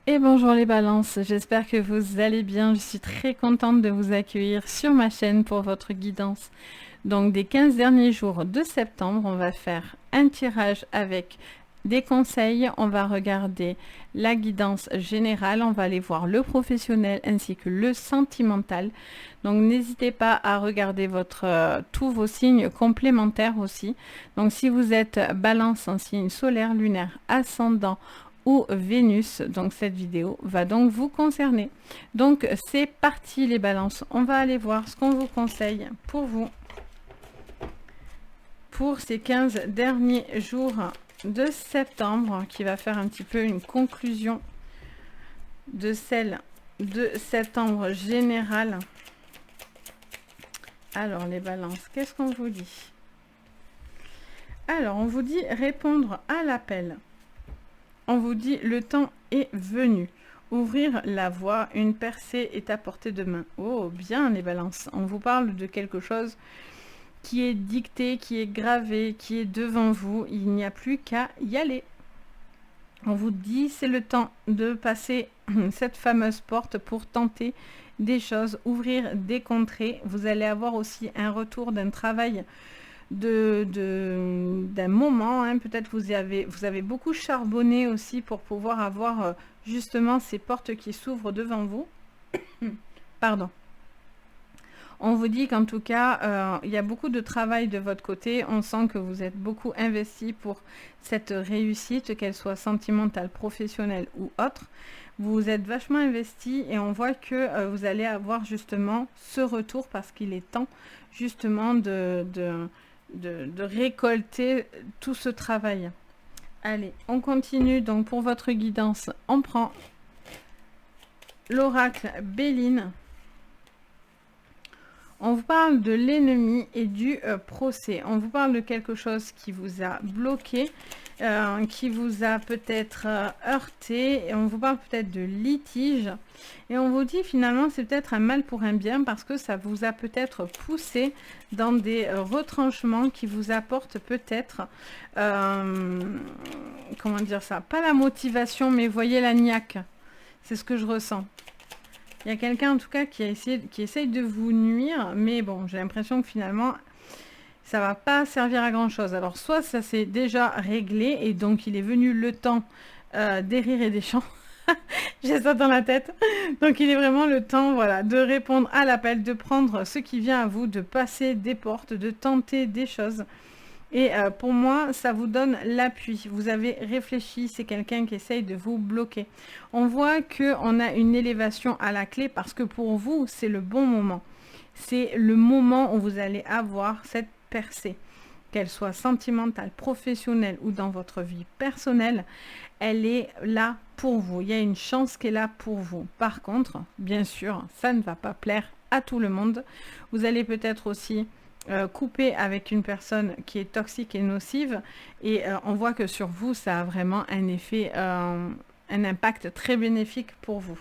Et bonjour les balances, j'espère que vous allez bien. Je suis très contente de vous accueillir sur ma chaîne pour votre guidance. Donc des 15 derniers jours de septembre, on va faire un tirage avec des conseils. On va regarder la guidance générale, on va aller voir le professionnel ainsi que le sentimental. Donc n'hésitez pas à regarder tous vos signes complémentaires aussi. Donc si vous êtes balance en signe solaire, lunaire, ascendant ou Vénus, donc cette vidéo va donc vous concerner. Donc c'est parti les balances, on va aller voir ce qu'on vous conseille pour vous pour ces 15 derniers jours de septembre, qui va faire un petit peu une conclusion de celle de septembre général. Alors les balances, qu'est-ce qu'on vous dit? Alors on vous dit répondre à l'appel. On vous dit le temps est venu. Ouvrir la voie, une percée est à portée de main. Oh, bien les balances. On vous parle de quelque chose qui est dicté, qui est gravé, qui est devant vous. Il n'y a plus qu'à y aller. On vous dit c'est le temps de passer cette fameuse porte pour tenter des choses, ouvrir des contrées. Vous allez avoir aussi un retour d'un travail d'un moment, hein. Peut-être vous avez beaucoup charbonné aussi pour pouvoir avoir justement ces portes qui s'ouvrent devant vous. Pardon. On vous dit qu'en tout cas, il y a beaucoup de travail de votre côté. On sent que vous êtes beaucoup investi pour cette réussite, qu'elle soit sentimentale, professionnelle ou autre. Vous êtes vachement investi et on voit que vous allez avoir justement ce retour parce qu'il est temps justement de récolter tout ce travail. Allez, on continue. Donc pour votre guidance, on prend l'oracle Béline. On vous parle de l'ennemi et du procès. On vous parle de quelque chose qui vous a bloqué, qui vous a peut-être heurté. Et on vous parle peut-être de litige. Et on vous dit finalement c'est peut-être un mal pour un bien parce que ça vous a peut-être poussé dans des retranchements qui vous apportent peut-être, comment dire ça, pas la motivation mais voyez la niaque. C'est ce que je ressens. Il y a quelqu'un en tout cas qui essaye de vous nuire, mais bon, j'ai l'impression que finalement, ça va pas servir à grand chose. Alors soit ça s'est déjà réglé et donc il est venu le temps des rires et des chants. J'ai ça dans la tête. Donc il est vraiment le temps, voilà, de répondre à l'appel, de prendre ce qui vient à vous, de passer des portes, de tenter des choses. Et pour moi, ça vous donne l'appui. Vous avez réfléchi, c'est quelqu'un qui essaye de vous bloquer. On voit qu'on a une élévation à la clé parce que pour vous, c'est le bon moment. C'est le moment où vous allez avoir cette percée. Qu'elle soit sentimentale, professionnelle ou dans votre vie personnelle, elle est là pour vous. Il y a une chance qui est là pour vous. Par contre, bien sûr, ça ne va pas plaire à tout le monde. Vous allez peut-être aussi couper avec une personne qui est toxique et nocive et on voit que sur vous ça a vraiment un effet, un impact très bénéfique pour vous.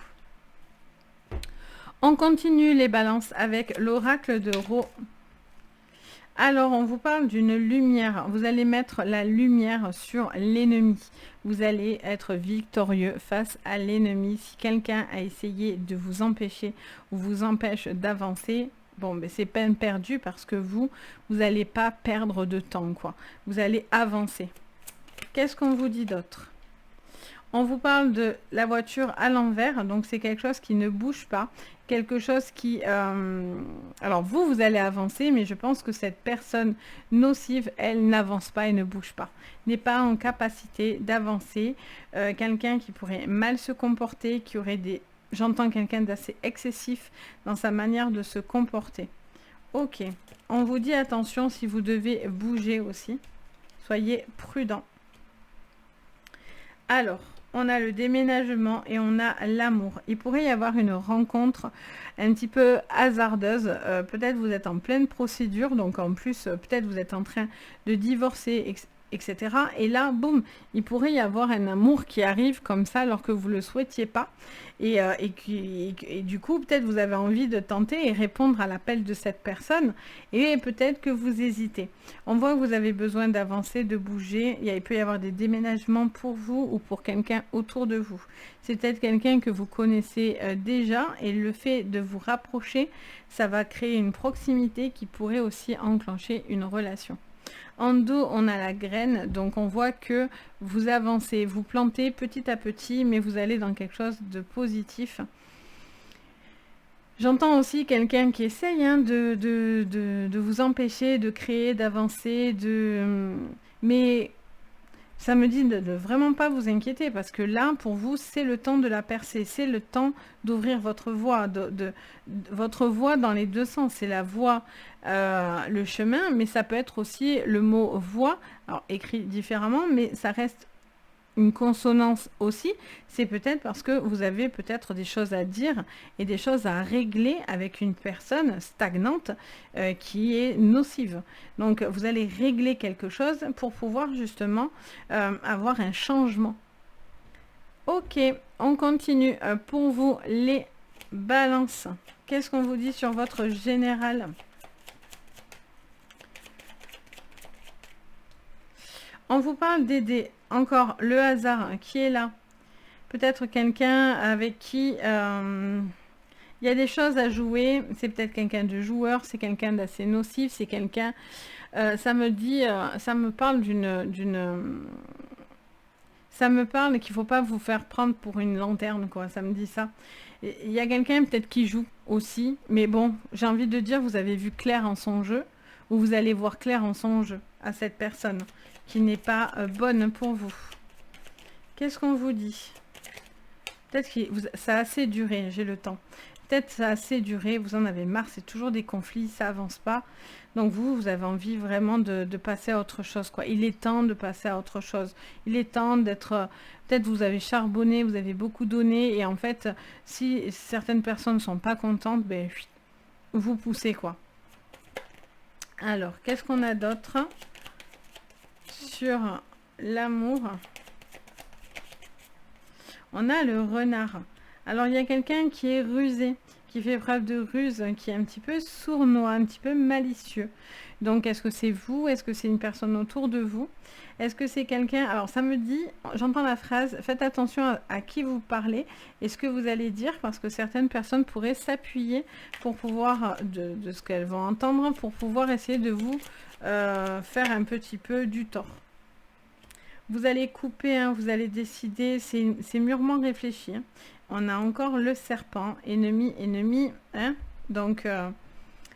On continue les balances avec l'oracle de Ro. Alors on vous parle d'une lumière, vous allez mettre la lumière sur l'ennemi, vous allez être victorieux face à l'ennemi. Si quelqu'un a essayé de vous empêcher ou vous empêche d'avancer, bon, ben c'est peine perdue parce que vous n'allez pas perdre de temps, quoi. Vous allez avancer. Qu'est-ce qu'on vous dit d'autre? On vous parle de la voiture à l'envers, donc c'est quelque chose qui ne bouge pas, quelque chose qui... alors vous allez avancer, mais je pense que cette personne nocive, elle n'avance pas et ne bouge pas, n'est pas en capacité d'avancer. Quelqu'un qui pourrait mal se comporter, qui aurait des... J'entends quelqu'un d'assez excessif dans sa manière de se comporter. Ok, on vous dit attention si vous devez bouger aussi. Soyez prudent. Alors, on a le déménagement et on a l'amour. Il pourrait y avoir une rencontre un petit peu hasardeuse. Peut-être vous êtes en pleine procédure, donc en plus, peut-être vous êtes en train de divorcer, etc. Et là, boum, il pourrait y avoir un amour qui arrive comme ça alors que vous ne le souhaitiez pas. Et du coup, peut-être vous avez envie de tenter et répondre à l'appel de cette personne. Et peut-être que vous hésitez. On voit que vous avez besoin d'avancer, de bouger. Il peut y avoir des déménagements pour vous ou pour quelqu'un autour de vous. C'est peut-être quelqu'un que vous connaissez déjà. Et le fait de vous rapprocher, ça va créer une proximité qui pourrait aussi enclencher une relation. En dos, on a la graine, donc on voit que vous avancez, vous plantez petit à petit, mais vous allez dans quelque chose de positif. J'entends aussi quelqu'un qui essaye de vous empêcher de créer, d'avancer, mais ça me dit de vraiment pas vous inquiéter, parce que là, pour vous, c'est le temps de la percée, c'est le temps d'ouvrir votre voie, votre voie dans les deux sens. C'est la voie, le chemin, mais ça peut être aussi le mot voie, alors écrit différemment, mais ça reste une consonance aussi. C'est peut-être parce que vous avez peut-être des choses à dire et des choses à régler avec une personne stagnante qui est nocive. Donc vous allez régler quelque chose pour pouvoir justement avoir un changement. Ok, on continue. Pour vous, les balances, qu'est-ce qu'on vous dit sur votre général? On vous parle d'aider. Encore le hasard qui est là. Peut-être quelqu'un avec qui il y a des choses à jouer. C'est peut-être quelqu'un de joueur, c'est quelqu'un d'assez nocif, c'est quelqu'un... ça me parle ça me parle qu'il ne faut pas vous faire prendre pour une lanterne, quoi. Ça me dit ça. Il y a quelqu'un peut-être qui joue aussi. Mais bon, j'ai envie de dire, vous avez vu clair en son jeu. Ou vous allez voir clair en son jeu à cette personne qui n'est pas bonne pour vous. Qu'est-ce qu'on vous dit? Peut-être que ça a assez duré, j'ai le temps. Peut-être ça a assez duré, vous en avez marre, c'est toujours des conflits, ça avance pas. Donc vous avez envie vraiment de passer à autre chose, quoi. Il est temps de passer à autre chose. Il est temps d'être... Peut-être vous avez charbonné, vous avez beaucoup donné, et en fait, si certaines personnes ne sont pas contentes, ben, vous poussez, quoi. Alors, qu'est-ce qu'on a d'autre sur l'amour? On a le renard. Alors, il y a quelqu'un qui est rusé, qui fait preuve de ruse, qui est un petit peu sournois, un petit peu malicieux. Donc, est-ce que c'est vous? Est-ce que c'est une personne autour de vous? Est-ce que c'est quelqu'un... Alors, ça me dit, j'entends la phrase, faites attention à qui vous parlez et ce que vous allez dire, parce que certaines personnes pourraient s'appuyer pour pouvoir, de ce qu'elles vont entendre, pour pouvoir essayer de vous faire un petit peu du tort. Vous allez couper, hein, vous allez décider, c'est mûrement réfléchi. Hein. On a encore le serpent, ennemi, hein. Donc,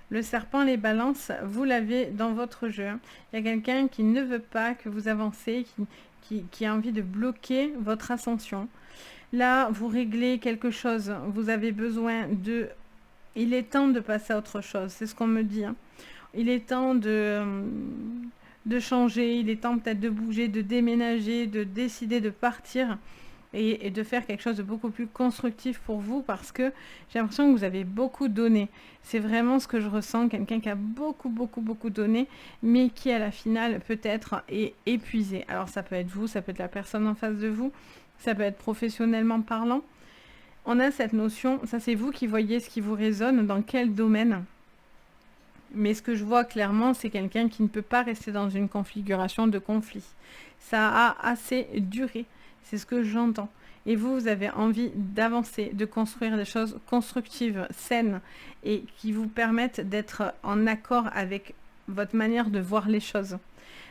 le serpent, les balances, vous l'avez dans votre jeu. Hein. Il y a quelqu'un qui ne veut pas que vous avancez, qui a envie de bloquer votre ascension. Là, vous réglez quelque chose, vous avez besoin de... Il est temps de passer à autre chose, c'est ce qu'on me dit. Hein. Il est temps de changer, il est temps peut-être de bouger, de déménager, de décider de partir et de faire quelque chose de beaucoup plus constructif pour vous, parce que j'ai l'impression que vous avez beaucoup donné. C'est vraiment ce que je ressens, quelqu'un qui a beaucoup donné, mais qui à la finale peut-être est épuisé. Alors ça peut être vous, ça peut être la personne en face de vous, ça peut être professionnellement parlant. On a cette notion, ça c'est vous qui voyez ce qui vous résonne, dans quel domaine. Mais ce que je vois clairement, c'est quelqu'un qui ne peut pas rester dans une configuration de conflit. Ça a assez duré, c'est ce que j'entends. Et vous avez envie d'avancer, de construire des choses constructives, saines, et qui vous permettent d'être en accord avec votre manière de voir les choses.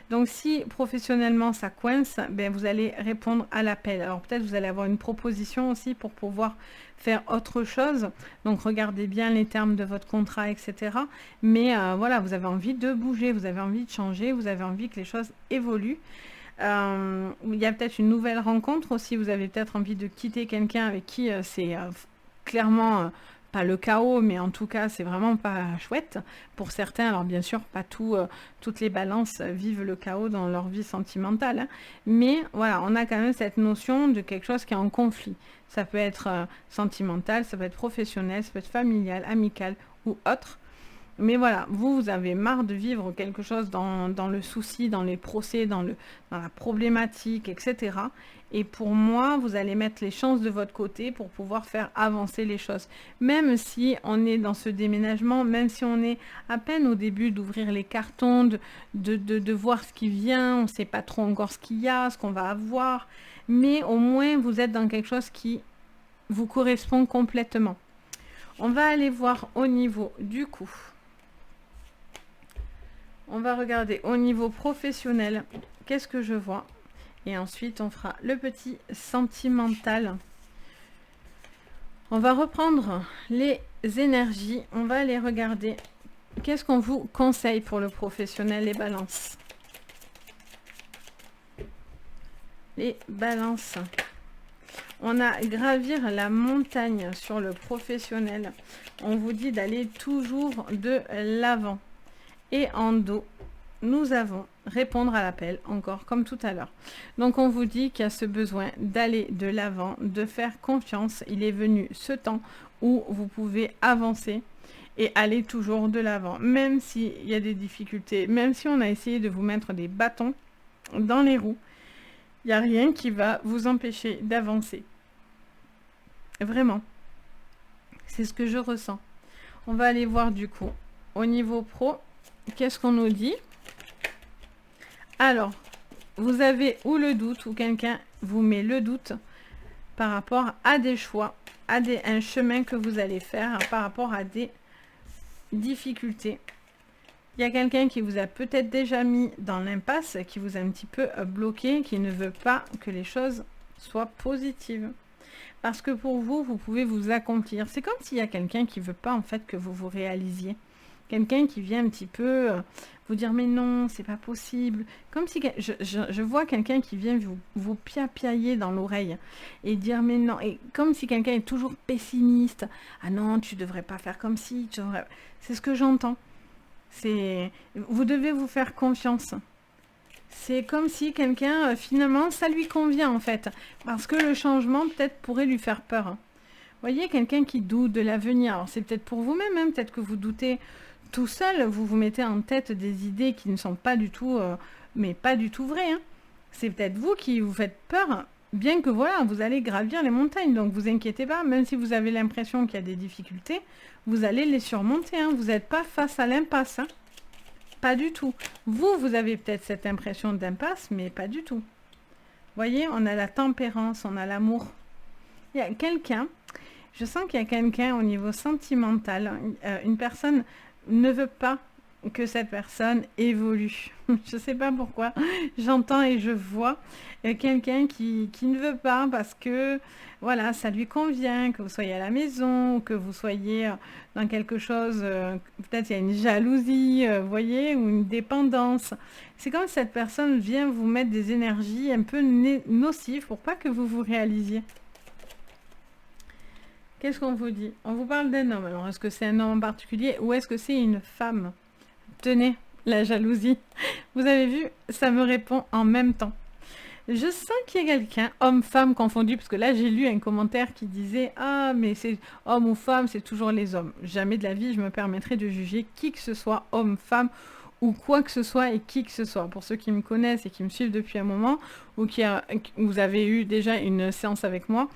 Donc si professionnellement ça coince, ben vous allez répondre à l'appel. Alors peut-être vous allez avoir une proposition aussi pour pouvoir faire autre chose. Donc regardez bien les termes de votre contrat, etc. Mais voilà, vous avez envie de bouger, vous avez envie de changer, vous avez envie que les choses évoluent. Il y a peut-être une nouvelle rencontre aussi, vous avez peut-être envie de quitter quelqu'un avec qui c'est clairement... pas le chaos, mais en tout cas, c'est vraiment pas chouette pour certains. Alors bien sûr, pas toutes les balances vivent le chaos dans leur vie sentimentale. Hein. Mais voilà, on a quand même cette notion de quelque chose qui est en conflit. Ça peut être sentimental, ça peut être professionnel, ça peut être familial, amical ou autre. Mais voilà, vous avez marre de vivre quelque chose dans le souci, dans les procès, dans la problématique, etc. Et pour moi, vous allez mettre les chances de votre côté pour pouvoir faire avancer les choses. Même si on est dans ce déménagement, même si on est à peine au début d'ouvrir les cartons, de voir ce qui vient, on ne sait pas trop encore ce qu'il y a, ce qu'on va avoir. Mais au moins, vous êtes dans quelque chose qui vous correspond complètement. On va aller voir au niveau du coup. On va regarder au niveau professionnel, qu'est-ce que je vois. Et ensuite, on fera le petit sentimental. On va reprendre les énergies. On va aller regarder qu'est-ce qu'on vous conseille pour le professionnel, les balances. Les balances. On a gravir la montagne sur le professionnel. On vous dit d'aller toujours de l'avant. Et en dos, nous avons répondre à l'appel, encore comme tout à l'heure. Donc on vous dit qu'il y a ce besoin d'aller de l'avant, de faire confiance. Il est venu ce temps où vous pouvez avancer et aller toujours de l'avant. Même s'il y a des difficultés, même si on a essayé de vous mettre des bâtons dans les roues, il n'y a rien qui va vous empêcher d'avancer. Vraiment. C'est ce que je ressens. On va aller voir du coup au niveau pro. Qu'est-ce qu'on nous dit? Alors, vous avez ou le doute, ou quelqu'un vous met le doute par rapport à des choix, à un chemin que vous allez faire, par rapport à des difficultés. Il y a quelqu'un qui vous a peut-être déjà mis dans l'impasse, qui vous a un petit peu bloqué, qui ne veut pas que les choses soient positives. Parce que pour vous, vous pouvez vous accomplir. C'est comme s'il y a quelqu'un qui ne veut pas en fait que vous vous réalisiez. Quelqu'un qui vient un petit peu vous dire mais non, c'est pas possible. Comme si je vois quelqu'un qui vient vous piapiailler dans l'oreille et dire mais non. Et comme si quelqu'un est toujours pessimiste. Ah non, tu devrais pas faire comme si. C'est ce que j'entends. Vous devez vous faire confiance. C'est comme si quelqu'un, finalement, ça lui convient en fait. Parce que le changement peut-être pourrait lui faire peur. Vous voyez, quelqu'un qui doute de l'avenir. Alors c'est peut-être pour vous-même, hein, peut-être que vous doutez tout seul, vous vous mettez en tête des idées qui ne sont pas du tout, mais pas du tout vraies. Hein. C'est peut-être vous qui vous faites peur, bien que voilà, vous allez gravir les montagnes. Donc vous inquiétez pas, même si vous avez l'impression qu'il y a des difficultés, vous allez les surmonter. Hein. Vous n'êtes pas face à l'impasse. Hein. Pas du tout. Vous avez peut-être cette impression d'impasse, mais pas du tout. Vous voyez, on a la tempérance, on a l'amour. Il y a quelqu'un, je sens qu'il y a quelqu'un au niveau sentimental, une personne ne veut pas que cette personne évolue. Je ne sais pas pourquoi, j'entends et je vois quelqu'un qui ne veut pas parce que voilà, ça lui convient, que vous soyez à la maison, ou que vous soyez dans quelque chose, peut-être il y a une jalousie, vous voyez, ou une dépendance. C'est comme si cette personne vient vous mettre des énergies un peu nocives pour pas que vous vous réalisiez. Qu'est-ce qu'on vous dit? On vous parle d'un homme. Alors, est-ce que c'est un homme en particulier ou est-ce que c'est une femme? Tenez, la jalousie. Vous avez vu, ça me répond en même temps. Je sens qu'il y a quelqu'un, homme-femme confondu, parce que là, j'ai lu un commentaire qui disait « Ah, mais c'est homme ou femme, c'est toujours les hommes. » Jamais de la vie, je me permettrai de juger qui que ce soit, homme, femme, ou quoi que ce soit et qui que ce soit. Pour ceux qui me connaissent et qui me suivent depuis un moment, ou vous avez eu déjà une séance avec moi,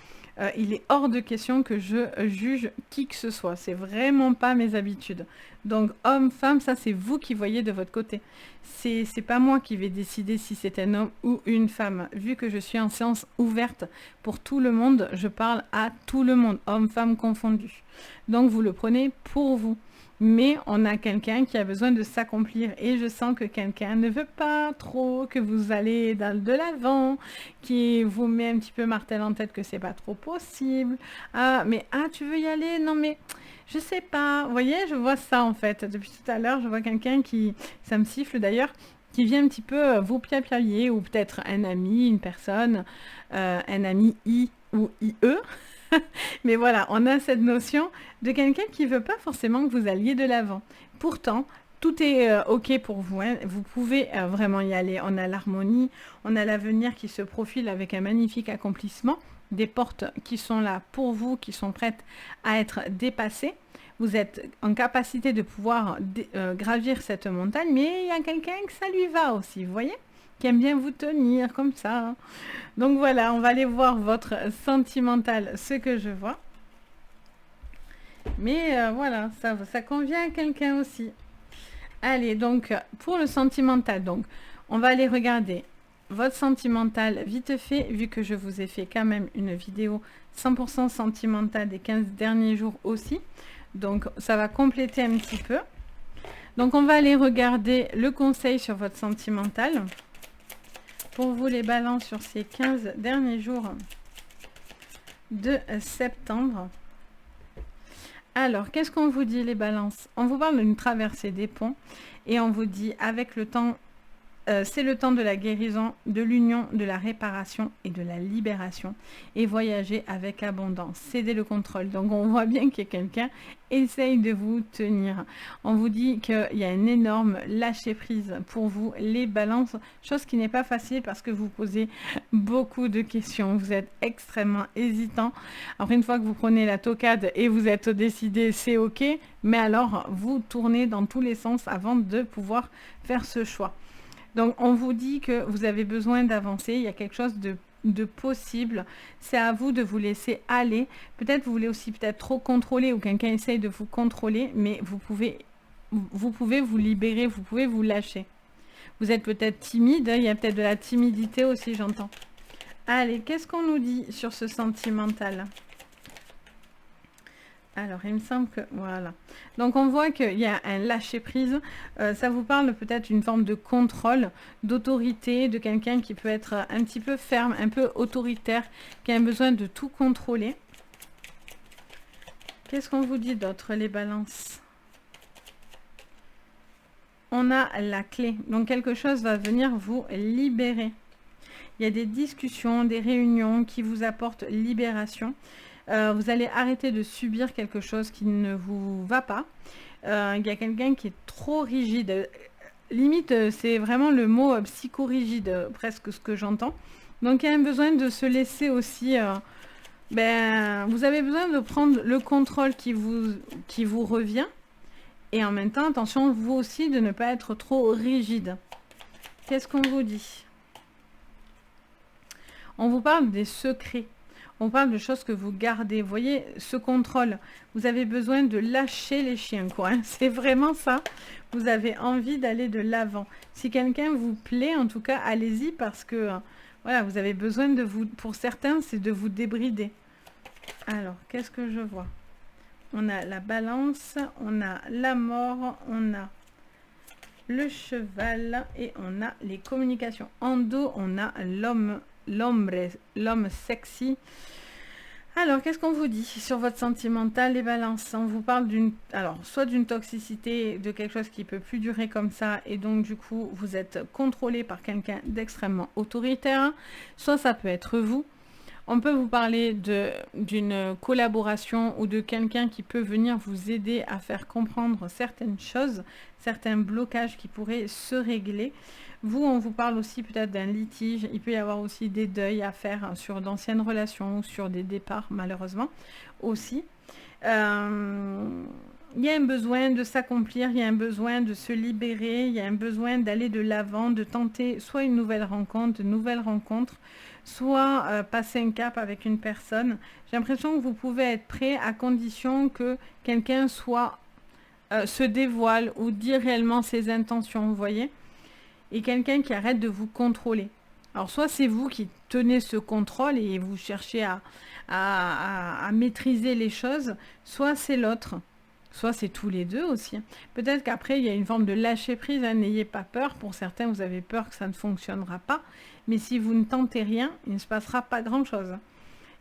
il est hors de question que je juge qui que ce soit. C'est vraiment pas mes habitudes. Donc, homme, femme, ça c'est vous qui voyez de votre côté. C'est pas moi qui vais décider si c'est un homme ou une femme. Vu que je suis en séance ouverte pour tout le monde, je parle à tout le monde, homme, femme confondus. Donc, vous le prenez pour vous. Mais on a quelqu'un qui a besoin de s'accomplir et je sens que quelqu'un ne veut pas trop que vous allez de l'avant, qui vous met un petit peu martel en tête que c'est pas trop possible. Ah, mais tu veux y aller? Non, mais je sais pas. Vous voyez, je vois ça en fait. Depuis tout à l'heure, je vois quelqu'un qui, ça me siffle d'ailleurs, qui vient un petit peu vous piapiailler ou peut-être un ami, une personne, un ami I ou IE. Mais voilà, on a cette notion de quelqu'un qui ne veut pas forcément que vous alliez de l'avant. Pourtant, tout est OK pour vous. Hein. Vous pouvez vraiment y aller. On a l'harmonie, on a l'avenir qui se profile avec un magnifique accomplissement, des portes qui sont là pour vous, qui sont prêtes à être dépassées. vous êtes en capacité de pouvoir gravir cette montagne, mais il y a quelqu'un que ça lui va aussi, vous voyez, qui aime bien vous tenir comme ça. Donc voilà, on va aller voir votre sentimental, ce que je vois. Mais voilà, ça convient à quelqu'un aussi. Allez, donc pour le sentimental, donc on va aller regarder votre sentimental vite fait, vu que je vous ai fait quand même une vidéo 100% sentimentale des 15 derniers jours aussi. Donc ça va compléter un petit peu. Donc on va aller regarder le conseil sur votre sentimental. Pour vous les balances sur ces 15 derniers jours de septembre. Alors, qu'est-ce qu'on vous dit les balances? On vous parle d'une traversée des ponts et on vous dit avec le temps, c'est le temps de la guérison, de l'union, de la réparation et de la libération. Et voyager avec abondance. Cédez le contrôle. Donc on voit bien que quelqu'un essaye de vous tenir. On vous dit qu'il y a un énorme lâcher prise pour vous, les balances. Chose qui n'est pas facile parce que vous posez beaucoup de questions. Vous êtes extrêmement hésitant. Alors une fois que vous prenez la tocade et vous êtes décidé, c'est ok. Mais alors vous tournez dans tous les sens avant de pouvoir faire ce choix. Donc, on vous dit que vous avez besoin d'avancer. Il y a quelque chose de possible. C'est à vous de vous laisser aller. Peut-être vous voulez aussi peut-être trop contrôler ou quelqu'un essaye de vous contrôler, mais vous pouvez vous libérer, vous pouvez vous lâcher. Vous êtes peut-être timide. Il y a peut-être de la timidité aussi, j'entends. Allez, qu'est-ce qu'on nous dit sur ce sentimental ? Alors, il me semble que... Voilà. Donc, on voit qu'il y a un lâcher-prise. Ça vous parle peut-être d'une forme de contrôle, d'autorité, de quelqu'un qui peut être un petit peu ferme, un peu autoritaire, qui a besoin de tout contrôler. Qu'est-ce qu'on vous dit d'autre, les balances? On a la clé. Donc, quelque chose va venir vous libérer. Il y a des discussions, des réunions qui vous apportent libération. Vous allez arrêter de subir quelque chose qui ne vous va pas. Il y a quelqu'un qui est trop rigide. Limite, c'est vraiment le mot psychorigide, presque ce que j'entends. Donc, il y a un besoin de se laisser aussi... vous avez besoin de prendre le contrôle qui vous revient. Et en même temps, attention, vous aussi, de ne pas être trop rigide. Qu'est-ce qu'on vous dit? On vous parle des secrets. On parle de choses que vous gardez. Vous voyez, ce contrôle, vous avez besoin de lâcher les chiens, quoi. Hein. C'est vraiment ça. Vous avez envie d'aller de l'avant. Si quelqu'un vous plaît, en tout cas, allez-y parce que, voilà, vous avez besoin de vous... Pour certains, c'est de vous débrider. Alors, qu'est-ce que je vois? On a la balance, on a la mort, on a le cheval et on a les communications. En dos, on a l'homme sexy. Alors, qu'est-ce qu'on vous dit sur votre sentimental, les balances? On vous parle soit d'une toxicité, de quelque chose qui peut plus durer comme ça, et donc du coup, vous êtes contrôlé par quelqu'un d'extrêmement autoritaire, soit ça peut être vous. On peut vous parler d'une collaboration ou de quelqu'un qui peut venir vous aider à faire comprendre certaines choses, certains blocages qui pourraient se régler. Vous, on vous parle aussi peut-être d'un litige. Il peut y avoir aussi des deuils à faire sur d'anciennes relations ou sur des départs, malheureusement, aussi. Il y a un besoin de s'accomplir, il y a un besoin de se libérer, il y a un besoin d'aller de l'avant, de tenter soit une nouvelle rencontre, de nouvelles rencontres, soit passer un cap avec une personne. J'ai l'impression que vous pouvez être prêt à condition que quelqu'un se dévoile ou dit réellement ses intentions, vous voyez, et quelqu'un qui arrête de vous contrôler. Alors, soit c'est vous qui tenez ce contrôle et vous cherchez à maîtriser les choses, soit c'est l'autre. Soit c'est tous les deux aussi. Peut-être qu'après, il y a une forme de lâcher-prise. Hein, n'ayez pas peur. Pour certains, vous avez peur que ça ne fonctionnera pas. Mais si vous ne tentez rien, il ne se passera pas grand-chose.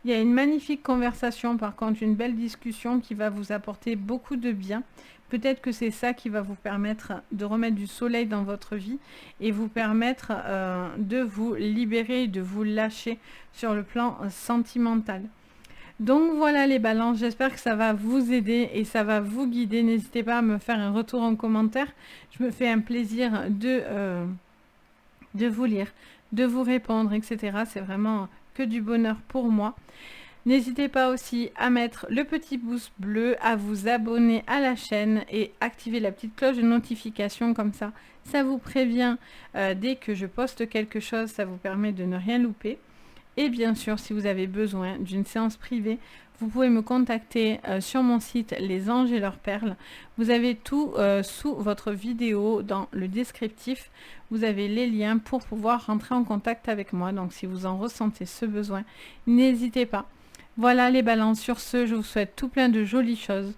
Il y a une magnifique conversation, par contre, une belle discussion qui va vous apporter beaucoup de bien. Peut-être que c'est ça qui va vous permettre de remettre du soleil dans votre vie et vous permettre de vous libérer, de vous lâcher sur le plan sentimental. Donc voilà les balances, j'espère que ça va vous aider et ça va vous guider. N'hésitez pas à me faire un retour en commentaire. Je me fais un plaisir de vous lire, de vous répondre, etc. C'est vraiment que du bonheur pour moi. N'hésitez pas aussi à mettre le petit pouce bleu, à vous abonner à la chaîne et activer la petite cloche de notification comme ça vous prévient dès que je poste quelque chose, ça vous permet de ne rien louper. Et bien sûr, si vous avez besoin d'une séance privée, vous pouvez me contacter sur mon site Les Anges et leurs perles. Vous avez tout sous votre vidéo dans le descriptif. Vous avez les liens pour pouvoir rentrer en contact avec moi. Donc si vous en ressentez ce besoin, n'hésitez pas. Voilà les balances. Sur ce, je vous souhaite tout plein de jolies choses.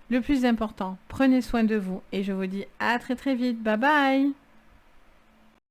Le plus important, prenez soin de vous et je vous dis à très vite. Bye bye!